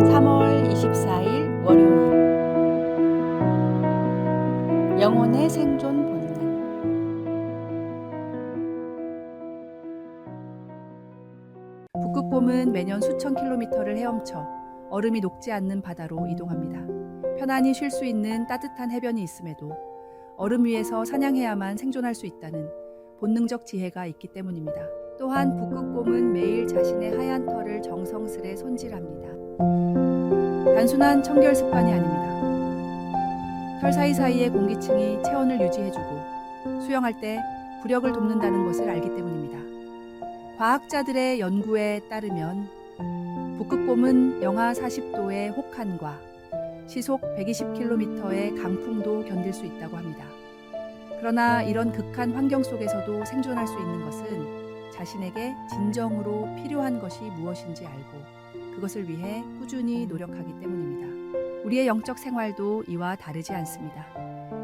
3월 24일 월요일 영혼의 생존 본능. 북극곰은 매년 수천 킬로미터를 헤엄쳐 얼음이 녹지 않는 바다로 이동합니다. 편안히 쉴 수 있는 따뜻한 해변이 있음에도 얼음 위에서 사냥해야만 생존할 수 있다는 본능적 지혜가 있기 때문입니다. 또한 북극곰은 매일 자신의 하얀 털을 정성스레 손질합니다. 단순한 청결 습관이 아닙니다. 털 사이사이의 공기층이 체온을 유지해주고 수영할 때 부력을 돕는다는 것을 알기 때문입니다. 과학자들의 연구에 따르면 북극곰은 영하 40도의 혹한과 시속 120km의 강풍도 견딜 수 있다고 합니다. 그러나 이런 극한 환경 속에서도 생존할 수 있는 것은 자신에게 진정으로 필요한 것이 무엇인지 알고 그것을 위해 꾸준히 노력하기 때문입니다. 우리의 영적 생활도 이와 다르지 않습니다.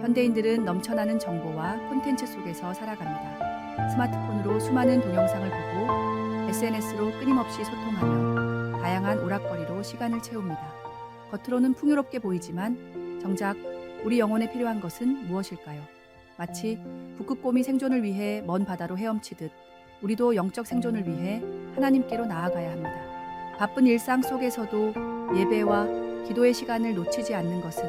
현대인들은 넘쳐나는 정보와 콘텐츠 속에서 살아갑니다. 스마트폰으로 수많은 동영상을 보고 SNS로 끊임없이 소통하며 다양한 오락거리로 시간을 채웁니다. 겉으로는 풍요롭게 보이지만 정작 우리 영혼에 필요한 것은 무엇일까요? 마치 북극곰이 생존을 위해 먼 바다로 헤엄치듯 우리도 영적 생존을 위해 하나님께로 나아가야 합니다. 바쁜 일상 속에서도 예배와 기도의 시간을 놓치지 않는 것은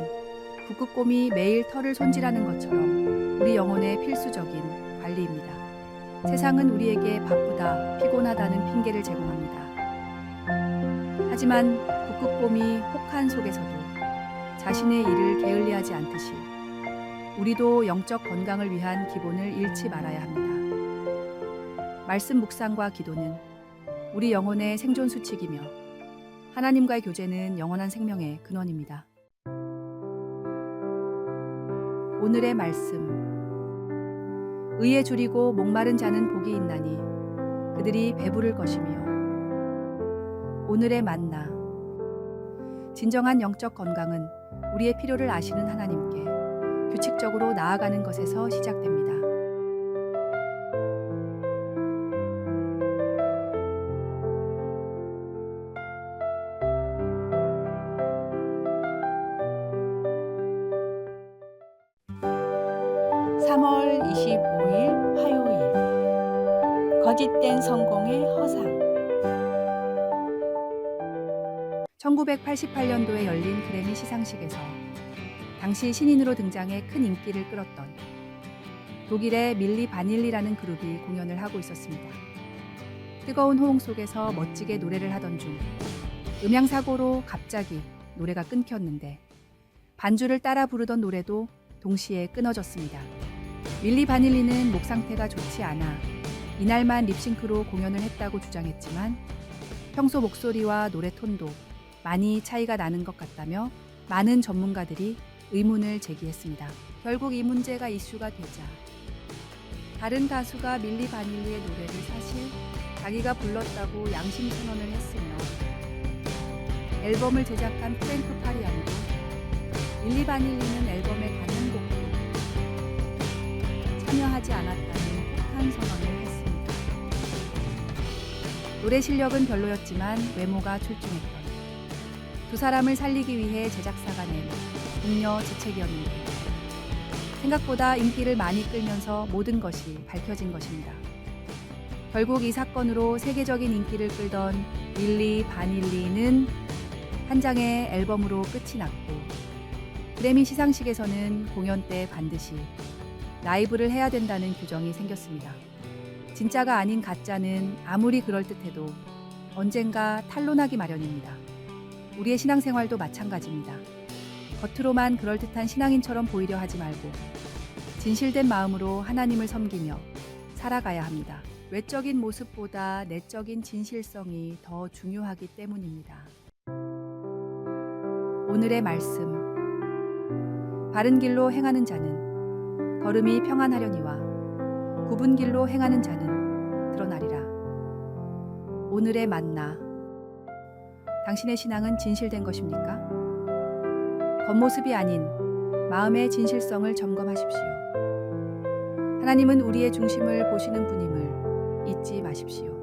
북극곰이 매일 털을 손질하는 것처럼 우리 영혼의 필수적인 관리입니다. 세상은 우리에게 바쁘다, 피곤하다는 핑계를 제공합니다. 하지만 북극곰이 혹한 속에서도 자신의 일을 게을리하지 않듯이 우리도 영적 건강을 위한 기본을 잃지 말아야 합니다. 말씀 묵상과 기도는 우리 영혼의 생존 수칙이며 하나님과의 교제는 영원한 생명의 근원입니다. 오늘의 말씀. 의에 줄이고 목마른 자는 복이 있나니 그들이 배부를 것이며. 오늘의 만나. 진정한 영적 건강은 우리의 필요를 아시는 하나님께 규칙적으로 나아가는 것에서 시작됩니다. 3월 25일 화요일 거짓된 성공의 허상. 1988년도에 열린 그래미 시상식에서 당시 신인으로 등장해 큰 인기를 끌었던 독일의 밀리 바닐리라는 그룹이 공연을 하고 있었습니다. 뜨거운 호응 속에서 멋지게 노래를 하던 중 음향사고로 갑자기 노래가 끊겼는데 반주를 따라 부르던 노래도 동시에 끊어졌습니다. 밀리 바닐리는 목 상태가 좋지 않아 이날만 립싱크로 공연을 했다고 주장했지만 평소 목소리와 노래 톤도 많이 차이가 나는 것 같다며 많은 전문가들이 의문을 제기했습니다. 결국 이 문제가 이슈가 되자 다른 가수가 밀리 바닐리의 노래를 사실 자기가 불렀다고 양심 선언을 했으며 앨범을 제작한 프랭크 파리안도 밀리 바닐리는 앨범의 단 한 곡도 참여하지 않았다는 폭탄 선언을 했습니다. 노래 실력은 별로였지만 외모가 출중했던 두 사람을 살리기 위해 제작사가 낸 궁녀 지책이었는데 생각보다 인기를 많이 끌면서 모든 것이 밝혀진 것입니다. 결국 이 사건으로 세계적인 인기를 끌던 밀리 바닐리는 한 장의 앨범으로 끝이 났고 그래미 시상식에서는 공연 때 반드시 라이브를 해야 된다는 규정이 생겼습니다. 진짜가 아닌 가짜는 아무리 그럴듯해도 언젠가 탄로나기 마련입니다. 우리의 신앙생활도 마찬가지입니다. 겉으로만 그럴듯한 신앙인처럼 보이려 하지 말고 진실된 마음으로 하나님을 섬기며 살아가야 합니다. 외적인 모습보다 내적인 진실성이 더 중요하기 때문입니다. 오늘의 말씀. 바른 길로 행하는 자는 걸음이 평안하려니와 굽은 길로 행하는 자는 드러나리라. 오늘의 만나. 당신의 신앙은 진실된 것입니까? 겉모습이 아닌 마음의 진실성을 점검하십시오. 하나님은 우리의 중심을 보시는 분임을 잊지 마십시오.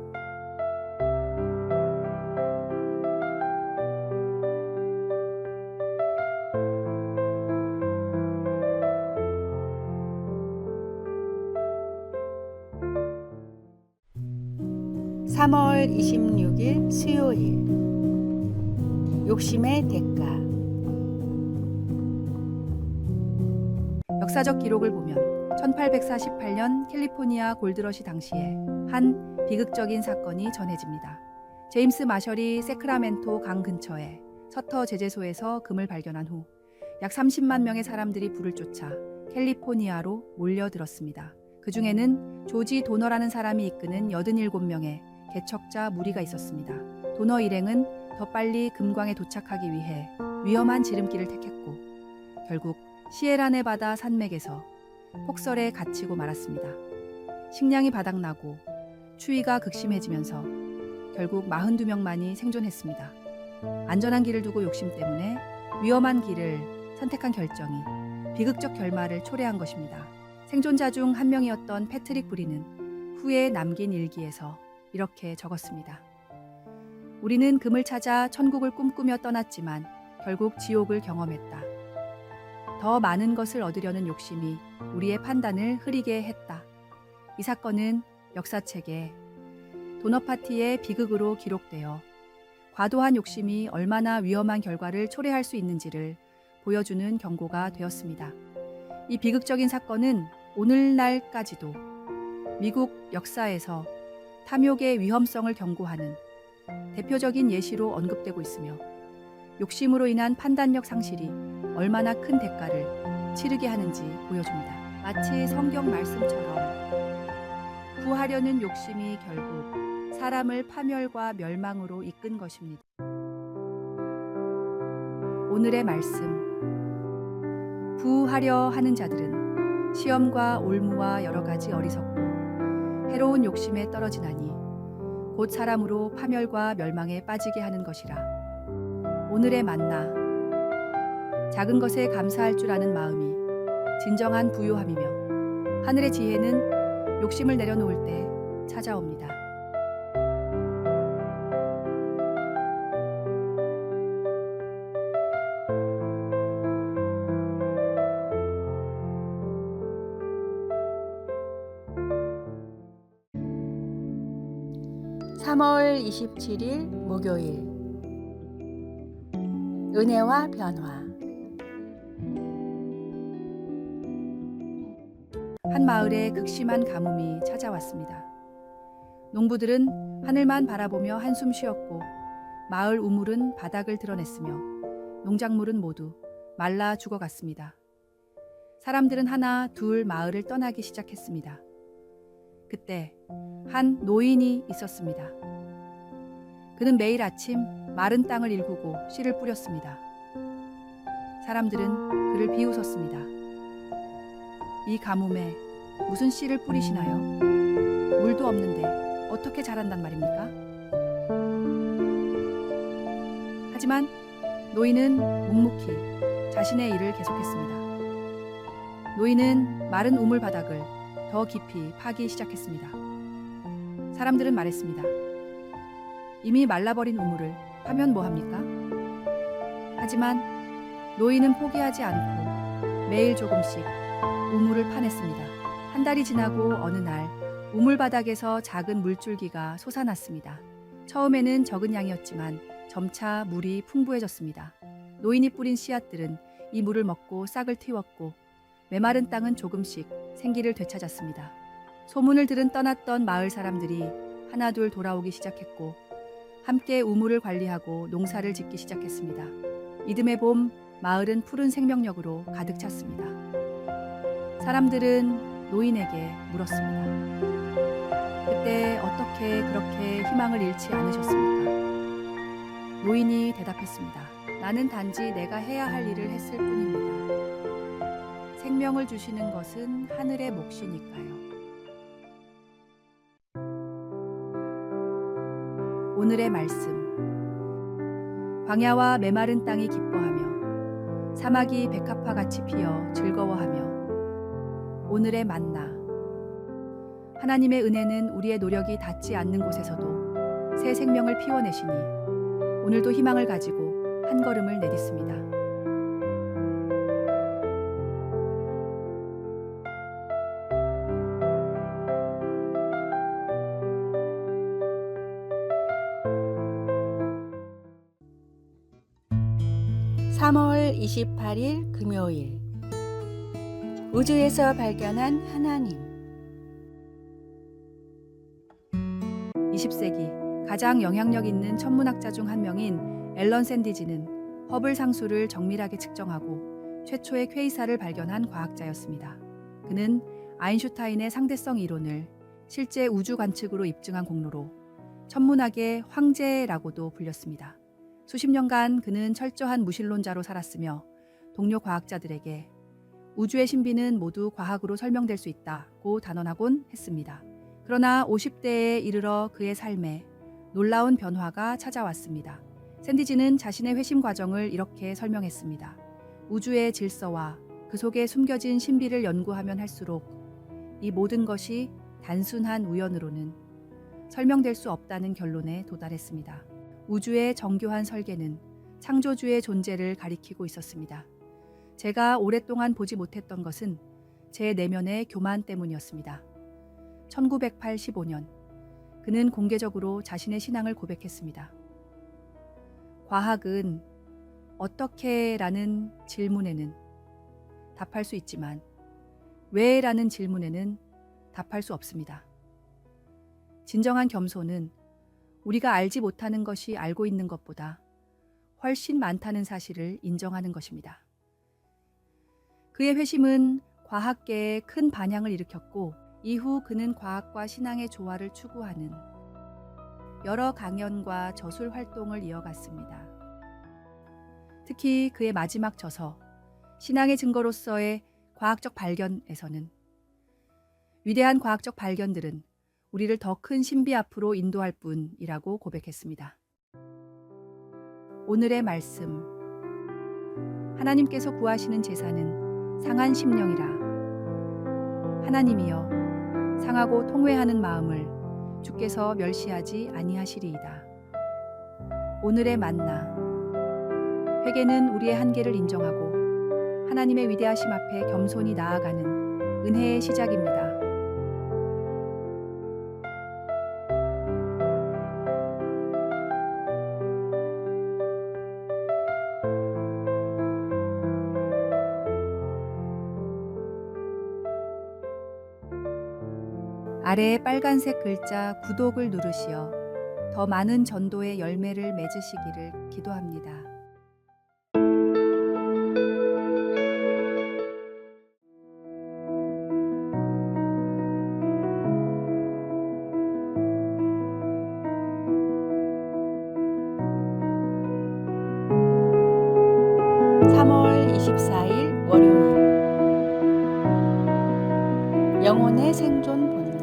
3월 26일 수요일. 욕심의 대가. 역사적 기록을 보면 1848년 캘리포니아 골드러시 당시에 한 비극적인 사건이 전해집니다. 제임스 마셜이 세크라멘토 강 근처에 서터 제재소에서 금을 발견한 후 약 30만 명의 사람들이 불을 쫓아 캘리포니아로 몰려들었습니다. 그 중에는 조지 도너라는 사람이 이끄는 87명의 개척자 무리가 있었습니다. 도너 일행은 더 빨리 금광에 도착하기 위해 위험한 지름길을 택했고 결국 시에라네바다 산맥에서 폭설에 갇히고 말았습니다. 식량이 바닥나고 추위가 극심해지면서 결국 42명만이 생존했습니다. 안전한 길을 두고 욕심 때문에 위험한 길을 선택한 결정이 비극적 결말을 초래한 것입니다. 생존자 중 한 명이었던 패트릭 브리는 후에 남긴 일기에서 이렇게 적었습니다. 우리는 금을 찾아 천국을 꿈꾸며 떠났지만 결국 지옥을 경험했다. 더 많은 것을 얻으려는 욕심이 우리의 판단을 흐리게 했다. 이 사건은 역사책에 도너파티의 비극으로 기록되어 과도한 욕심이 얼마나 위험한 결과를 초래할 수 있는지를 보여주는 경고가 되었습니다. 이 비극적인 사건은 오늘날까지도 미국 역사에서 탐욕의 위험성을 경고하는 대표적인 예시로 언급되고 있으며 욕심으로 인한 판단력 상실이 얼마나 큰 대가를 치르게 하는지 보여줍니다. 마치 성경 말씀처럼 구하려는 욕심이 결국 사람을 파멸과 멸망으로 이끈 것입니다. 오늘의 말씀. 부하려 하는 자들은 시험과 올무와 여러 가지 어리석고 해로운 욕심에 떨어지나니 곧 사람으로 파멸과 멸망에 빠지게 하는 것이라. 오늘의 만나. 작은 것에 감사할 줄 아는 마음이 진정한 부요함이며 하늘의 지혜는 욕심을 내려놓을 때 찾아옵니다. (3월 27일) 목요일. 은혜와 변화. 한 마을에 극심한 가뭄이 찾아왔습니다. 농부들은 하늘만 바라보며 한숨 쉬었고 마을 우물은 바닥을 드러냈으며 농작물은 모두 말라 죽어갔습니다. 사람들은 하나 둘 마을을 떠나기 시작했습니다. 그때 한 노인이 있었습니다. 그는 매일 아침 마른 땅을 일구고 씨를 뿌렸습니다. 사람들은 그를 비웃었습니다. 이 가뭄에 무슨 씨를 뿌리시나요? 물도 없는데 어떻게 자란단 말입니까? 하지만 노인은 묵묵히 자신의 일을 계속했습니다. 노인은 마른 우물 바닥을 더 깊이 파기 시작했습니다. 사람들은 말했습니다. 이미 말라버린 우물을 파면 뭐합니까? 하지만 노인은 포기하지 않고 매일 조금씩 우물을 파냈습니다. 한 달이 지나고 어느 날 우물 바닥에서 작은 물줄기가 솟아났습니다. 처음에는 적은 양이었지만 점차 물이 풍부해졌습니다. 노인이 뿌린 씨앗들은 이 물을 먹고 싹을 틔웠고 메마른 땅은 조금씩 생기를 되찾았습니다. 소문을 들은 떠났던 마을 사람들이 하나둘 돌아오기 시작했고 함께 우물을 관리하고 농사를 짓기 시작했습니다. 이듬해 봄 마을은 푸른 생명력으로 가득 찼습니다. 사람들은 노인에게 물었습니다. 그때 어떻게 그렇게 희망을 잃지 않으셨습니까? 노인이 대답했습니다. 나는 단지 내가 해야 할 일을 했을 뿐입니다. 생명을 주시는 것은 하늘의 몫이니까요. 오늘의 말씀. 광야와 메마른 땅이 기뻐하며 사막이 백합화같이 피어 즐거워하며. 오늘의 만나. 하나님의 은혜는 우리의 노력이 닿지 않는 곳에서도 새 생명을 피워내시니 오늘도 희망을 가지고 한 걸음을 내딛습니다. 3월 28일 금요일 우주에서 발견한 하나님. 20세기 가장 영향력 있는 천문학자 중 한 명인 앨런 샌디지는 허블 상수를 정밀하게 측정하고 최초의 퀘이사를 발견한 과학자였습니다. 그는 아인슈타인의 상대성 이론을 실제 우주 관측으로 입증한 공로로 천문학의 황제라고도 불렸습니다. 수십 년간 그는 철저한 무신론자로 살았으며 동료 과학자들에게 우주의 신비는 모두 과학으로 설명될 수 있다고 단언하곤 했습니다. 그러나 50대에 이르러 그의 삶에 놀라운 변화가 찾아왔습니다. 샌디지는 자신의 회심 과정을 이렇게 설명했습니다. 우주의 질서와 그 속에 숨겨진 신비를 연구하면 할수록 이 모든 것이 단순한 우연으로는 설명될 수 없다는 결론에 도달했습니다. 우주의 정교한 설계는 창조주의 존재를 가리키고 있었습니다. 제가 오랫동안 보지 못했던 것은 제 내면의 교만 때문이었습니다. 1985년 그는 공개적으로 자신의 신앙을 고백했습니다. 과학은 어떻게? 라는 질문에는 답할 수 있지만 왜? 라는 질문에는 답할 수 없습니다. 진정한 겸손은 우리가 알지 못하는 것이 알고 있는 것보다 훨씬 많다는 사실을 인정하는 것입니다. 그의 회심은 과학계에 큰 반향을 일으켰고 이후 그는 과학과 신앙의 조화를 추구하는 여러 강연과 저술 활동을 이어갔습니다. 특히 그의 마지막 저서 신앙의 증거로서의 과학적 발견에서는 위대한 과학적 발견들은 우리를 더 큰 신비 앞으로 인도할 뿐이라고 고백했습니다. 오늘의 말씀. 하나님께서 구하시는 제사는 상한 심령이라. 하나님이여 상하고 통회하는 마음을 주께서 멸시하지 아니하시리이다. 오늘의 만나. 회개는 우리의 한계를 인정하고 하나님의 위대하심 앞에 겸손히 나아가는 은혜의 시작입니다. 아래에 빨간색 글자 구독을 누르시어 더 많은 전도의 열매를 맺으시기를 기도합니다. (3월 24일) 월요일 영혼의 생존 본능.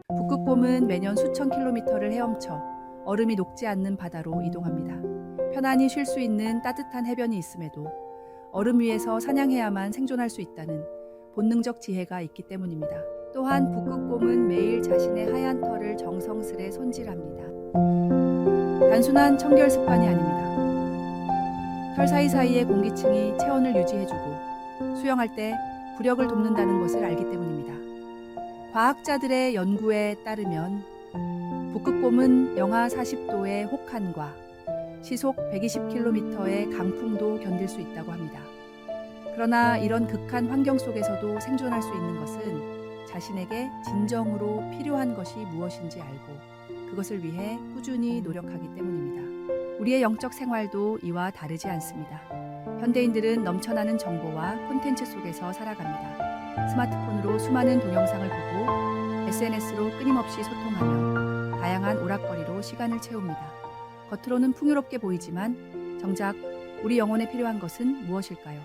북극곰은 매년 수천 킬로미터를 헤엄쳐 얼음이 녹지 않는 바다로 이동합니다. 편안히 쉴 수 있는 따뜻한 해변이 있음에도 얼음 위에서 사냥해야만 생존할 수 있다는 본능적 지혜가 있기 때문입니다. 또한 북극곰은 매일 자신의 하얀 털을 정성스레 손질합니다. 단순한 청결 습관이 아닙니다. 털 사이사이의 공기층이 체온을 유지해주고 수영할 때 부력을 돕는다는 것을 알기 때문입니다. 과학자들의 연구에 따르면 북극곰은 영하 40도의 혹한과 시속 120km의 강풍도 견딜 수 있다고 합니다. 그러나 이런 극한 환경 속에서도 생존할 수 있는 것은 자신에게 진정으로 필요한 것이 무엇인지 알고 그것을 위해 꾸준히 노력하기 때문입니다. 우리의 영적 생활도 이와 다르지 않습니다. 현대인들은 넘쳐나는 정보와 콘텐츠 속에서 살아갑니다. 스마트폰으로 수많은 동영상을 보고 SNS로 끊임없이 소통하며 다양한 오락거리로 시간을 채웁니다. 겉으로는 풍요롭게 보이지만 정작 우리 영혼에 필요한 것은 무엇일까요?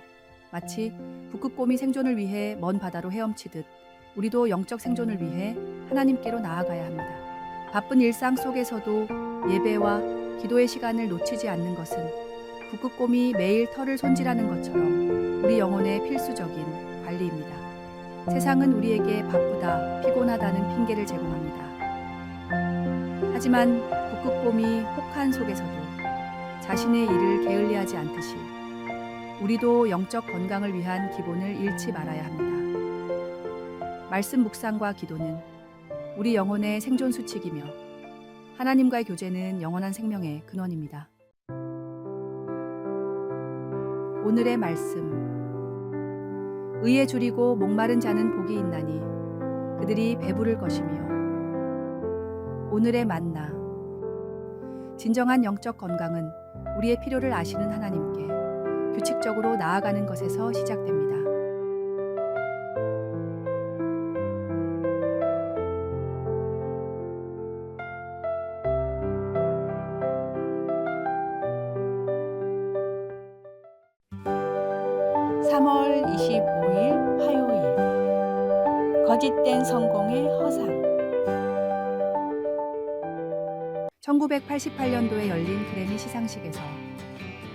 마치 북극곰이 생존을 위해 먼 바다로 헤엄치듯 우리도 영적 생존을 위해 하나님께로 나아가야 합니다. 바쁜 일상 속에서도 예배와 기도의 시간을 놓치지 않는 것은 북극곰이 매일 털을 손질하는 것처럼 우리 영혼의 필수적인 관리입니다. 세상은 우리에게 바쁘다, 피곤하다는 핑계를 제공합니다. 하지만 북극곰이 혹한 속에서도 자신의 일을 게을리하지 않듯이 우리도 영적 건강을 위한 기본을 잃지 말아야 합니다. 말씀 묵상과 기도는 우리 영혼의 생존 수칙이며 하나님과의 교제는 영원한 생명의 근원입니다. 오늘의 말씀. 의에 줄이고 목마른 자는 복이 있나니 그들이 배부를 것이며. 오늘의 만나. 진정한 영적 건강은 우리의 필요를 아시는 하나님께 규칙적으로 나아가는 것에서 시작됩니다. (3월 25일) 화요일. 거짓된 성공의 허상. 1988년도에 열린 그래미 시상식에서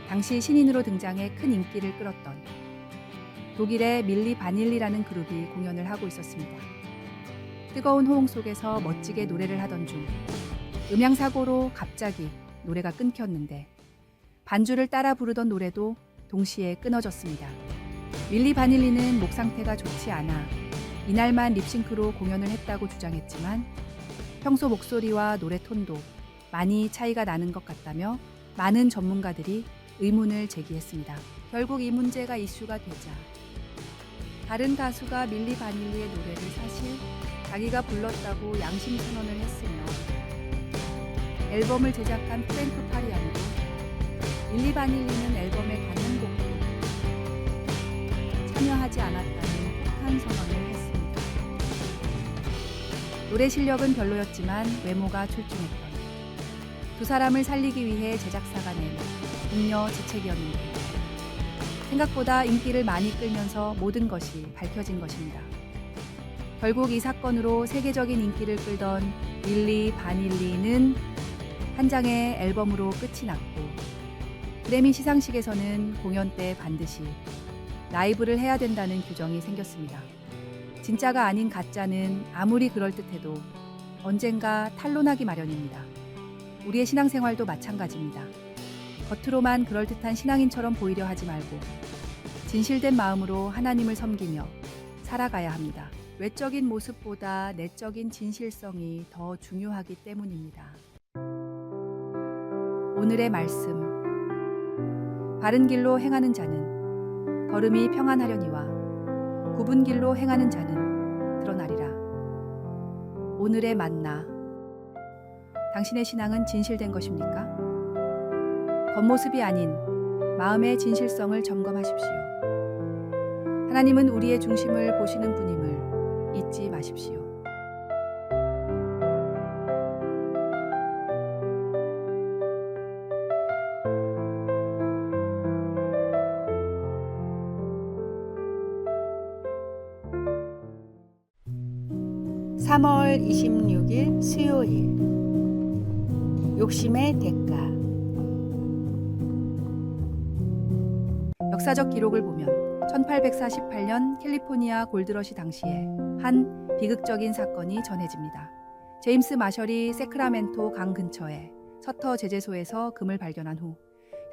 당시 신인으로 등장해 큰 인기를 끌었던 독일의 밀리 바닐리라는 그룹이 공연을 하고 있었습니다. 뜨거운 호응 속에서 멋지게 노래를 하던 중 음향사고로 갑자기 노래가 끊겼는데 반주를 따라 부르던 노래도 동시에 끊어졌습니다. 밀리 바닐리는 목 상태가 좋지 않아 이날만 립싱크로 공연을 했다고 주장했지만 평소 목소리와 노래 톤도 많이 차이가 나는 것 같다며 많은 전문가들이 의문을 제기했습니다. 결국 이 문제가 이슈가 되자 다른 가수가 밀리 바닐리의 노래를 사실 자기가 불렀다고 양심 선언을 했으며 앨범을 제작한 프랭크 파리안도 밀리 바닐리는 앨범의 단 한 곡도 참여하지 않았다는 폭탄 선언을 했습니다. 노래 실력은 별로였지만 외모가 출중했던 두 사람을 살리기 위해 제작사가 낸 잉여 지책이었는데 생각보다 인기를 많이 끌면서 모든 것이 밝혀진 것입니다. 결국 이 사건으로 세계적인 인기를 끌던 밀리 바닐리는 한 장의 앨범으로 끝이 났고 그래미 시상식에서는 공연 때 반드시 라이브를 해야 된다는 규정이 생겼습니다. 진짜가 아닌 가짜는 아무리 그럴듯해도 언젠가 탄로나기 마련입니다. 우리의 신앙생활도 마찬가지입니다. 겉으로만 그럴듯한 신앙인처럼 보이려 하지 말고 진실된 마음으로 하나님을 섬기며 살아가야 합니다. 외적인 모습보다 내적인 진실성이 더 중요하기 때문입니다. 오늘의 말씀. 바른 길로 행하는 자는 걸음이 평안하려니와 굽은 길로 행하는 자는 드러나리라. 오늘의 만나. 당신의 신앙은 진실된 것입니까? 겉모습이 아닌 마음의 진실성을 점검하십시오. 하나님은 우리의 중심을 보시는 분임을 잊지 마십시오. (3월 26일) 수요일. 욕심의 대가. 역사적 기록을 보면 1848년 캘리포니아 골드러시 당시에 한 비극적인 사건이 전해집니다. 제임스 마셜이 세크라멘토 강 근처에 서터 제재소에서 금을 발견한 후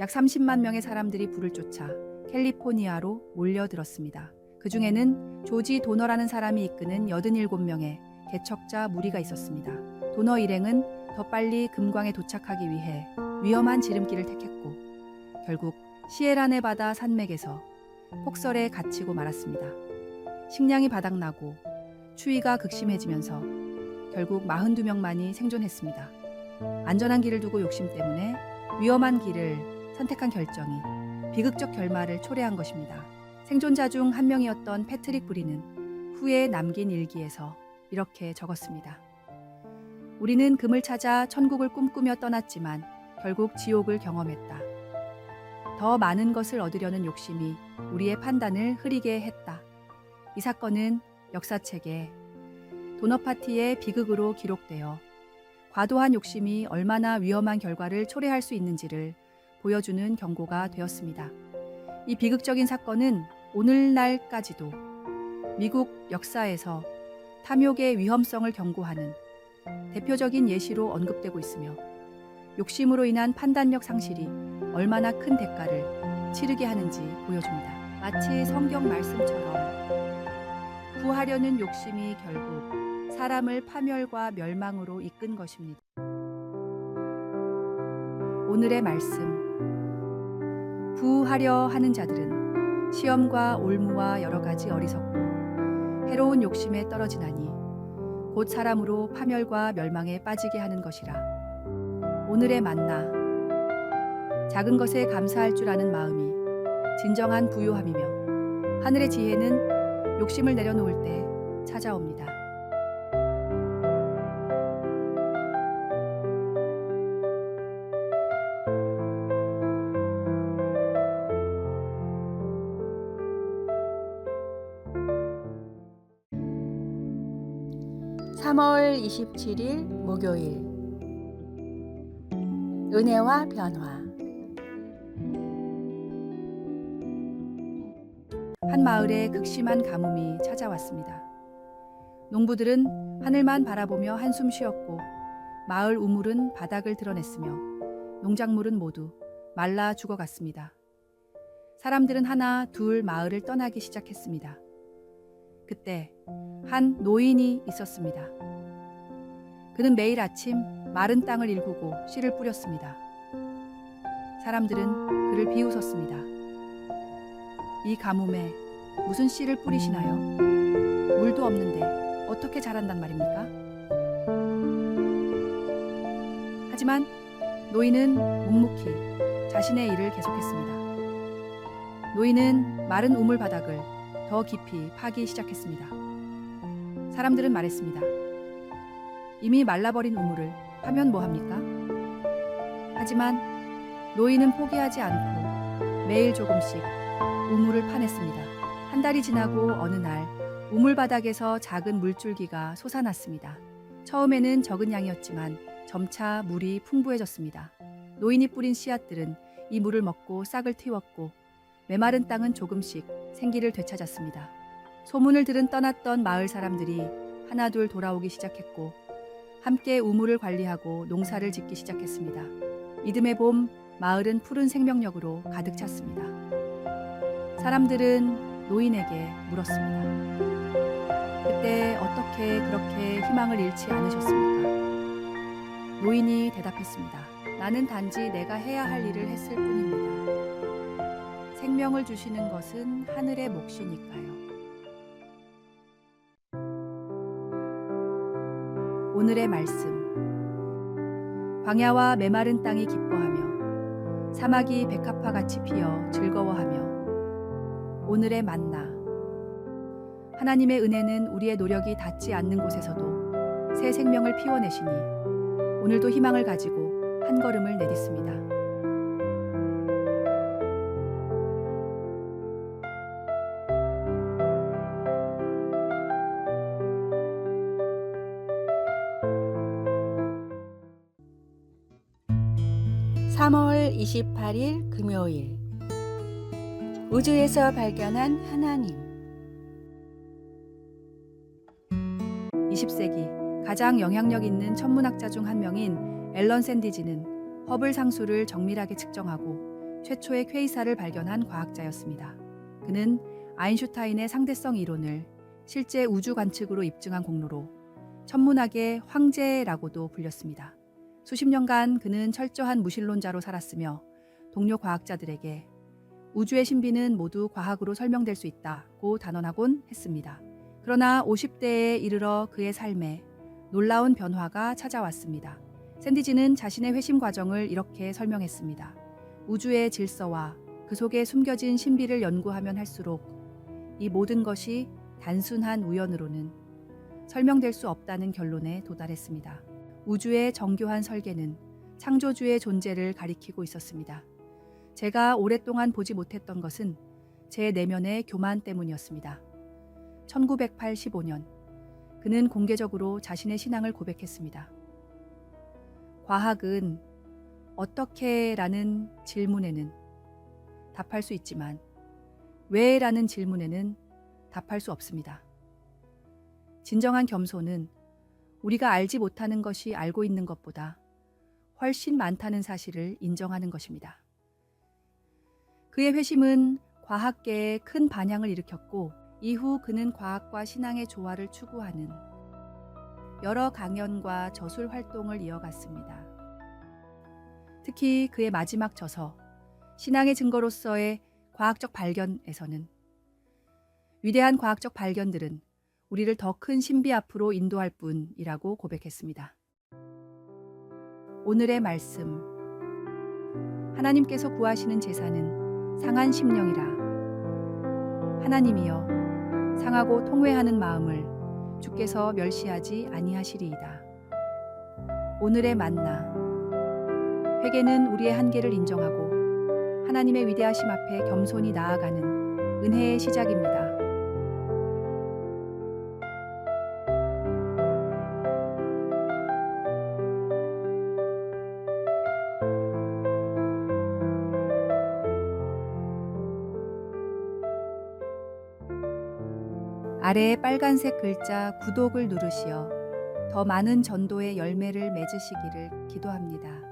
약 30만 명의 사람들이 불을 쫓아 캘리포니아로 몰려들었습니다. 그 중에는 조지 도너라는 사람이 이끄는 87명의 개척자 무리가 있었습니다. 도너 일행은 더 빨리 금광에 도착하기 위해 위험한 지름길을 택했고 결국 시에라네바다 산맥에서 폭설에 갇히고 말았습니다. 식량이 바닥나고 추위가 극심해지면서 결국 42명만이 생존했습니다. 안전한 길을 두고 욕심 때문에 위험한 길을 선택한 결정이 비극적 결말을 초래한 것입니다. 생존자 중 한 명이었던 패트릭 브리는 후에 남긴 일기에서 이렇게 적었습니다. 우리는 금을 찾아 천국을 꿈꾸며 떠났지만 결국 지옥을 경험했다. 더 많은 것을 얻으려는 욕심이 우리의 판단을 흐리게 했다. 이 사건은 역사책에 도너파티의 비극으로 기록되어 과도한 욕심이 얼마나 위험한 결과를 초래할 수 있는지를 보여주는 경고가 되었습니다. 이 비극적인 사건은 오늘날까지도 미국 역사에서 탐욕의 위험성을 경고하는 대표적인 예시로 언급되고 있으며 욕심으로 인한 판단력 상실이 얼마나 큰 대가를 치르게 하는지 보여줍니다. 마치 성경 말씀처럼 구하려는 욕심이 결국 사람을 파멸과 멸망으로 이끈 것입니다. 오늘의 말씀. 부하려 하는 자들은 시험과 올무와 여러 가지 어리석고 해로운 욕심에 떨어지나니 곧 사람으로 파멸과 멸망에 빠지게 하는 것이라. 오늘의 만나. 작은 것에 감사할 줄 아는 마음이 진정한 부요함이며 하늘의 지혜는 욕심을 내려놓을 때 찾아옵니다. (3월 27일) 목요일. 은혜와 변화. 한 마을에 극심한 가뭄이 찾아왔습니다. 농부들은 하늘만 바라보며 한숨 쉬었고 마을 우물은 바닥을 드러냈으며 농작물은 모두 말라 죽어갔습니다. 사람들은 하나 둘 마을을 떠나기 시작했습니다. 그때 한 노인이 있었습니다. 그는 매일 아침 마른 땅을 일구고 씨를 뿌렸습니다. 사람들은 그를 비웃었습니다. 이 가뭄에 무슨 씨를 뿌리시나요? 물도 없는데 어떻게 자란단 말입니까? 하지만 노인은 묵묵히 자신의 일을 계속했습니다. 노인은 마른 우물 바닥을 더 깊이 파기 시작했습니다. 사람들은 말했습니다. 이미 말라버린 우물을 파면 뭐합니까? 하지만 노인은 포기하지 않고 매일 조금씩 우물을 파냈습니다. 한 달이 지나고 어느 날 우물 바닥에서 작은 물줄기가 솟아났습니다. 처음에는 적은 양이었지만 점차 물이 풍부해졌습니다. 노인이 뿌린 씨앗들은 이 물을 먹고 싹을 틔웠고 메마른 땅은 조금씩 생기를 되찾았습니다. 소문을 들은 떠났던 마을 사람들이 하나둘 돌아오기 시작했고 함께 우물을 관리하고 농사를 짓기 시작했습니다. 이듬해 봄 마을은 푸른 생명력으로 가득 찼습니다. 사람들은 노인에게 물었습니다. 그때 어떻게 그렇게 희망을 잃지 않으셨습니까? 노인이 대답했습니다. 나는 단지 내가 해야 할 일을 했을 뿐입니다. 생명을 주시는 것은 하늘의 몫이니까요. 오늘의 말씀. 광야와 메마른 땅이 기뻐하며 사막이 백합화같이 피어 즐거워하며. 오늘의 만나. 하나님의 은혜는 우리의 노력이 닿지 않는 곳에서도 새 생명을 피워내시니 오늘도 희망을 가지고 한 걸음을 내딛습니다. (3월 28일) 금요일. 우주에서 발견한 하나님. 20세기 가장 영향력 있는 천문학자 중 한 명인 앨런 샌디지는 허블 상수를 정밀하게 측정하고 최초의 퀘이사를 발견한 과학자였습니다. 그는 아인슈타인의 상대성 이론을 실제 우주 관측으로 입증한 공로로 천문학의 황제라고도 불렸습니다. 수십 년간 그는 철저한 무신론자로 살았으며 동료 과학자들에게 우주의 신비는 모두 과학으로 설명될 수 있다고 단언하곤 했습니다. 그러나 50대에 이르러 그의 삶에 놀라운 변화가 찾아왔습니다. 샌디지는 자신의 회심 과정을 이렇게 설명했습니다. 우주의 질서와 그 속에 숨겨진 신비를 연구하면 할수록 이 모든 것이 단순한 우연으로는 설명될 수 없다는 결론에 도달했습니다. 우주의 정교한 설계는 창조주의 존재를 가리키고 있었습니다. 제가 오랫동안 보지 못했던 것은 제 내면의 교만 때문이었습니다. 1985년 그는 공개적으로 자신의 신앙을 고백했습니다. 과학은 어떻게? 라는 질문에는 답할 수 있지만 왜? 라는 질문에는 답할 수 없습니다. 진정한 겸손은 우리가 알지 못하는 것이 알고 있는 것보다 훨씬 많다는 사실을 인정하는 것입니다. 그의 회심은 과학계에 큰 반향을 일으켰고 이후 그는 과학과 신앙의 조화를 추구하는 여러 강연과 저술 활동을 이어갔습니다. 특히 그의 마지막 저서 신앙의 증거로서의 과학적 발견에서는 위대한 과학적 발견들은 우리를 더 큰 신비 앞으로 인도할 뿐이라고 고백했습니다. 오늘의 말씀. 하나님께서 구하시는 제사는 상한 심령이라. 하나님이여, 상하고 통회하는 마음을 주께서 멸시하지 아니하시리이다. 오늘의 만나. 회개는 우리의 한계를 인정하고 하나님의 위대하심 앞에 겸손히 나아가는 은혜의 시작입니다. 아래의 빨간색 글자 구독을 누르시어 더 많은 전도의 열매를 맺으시기를 기도합니다.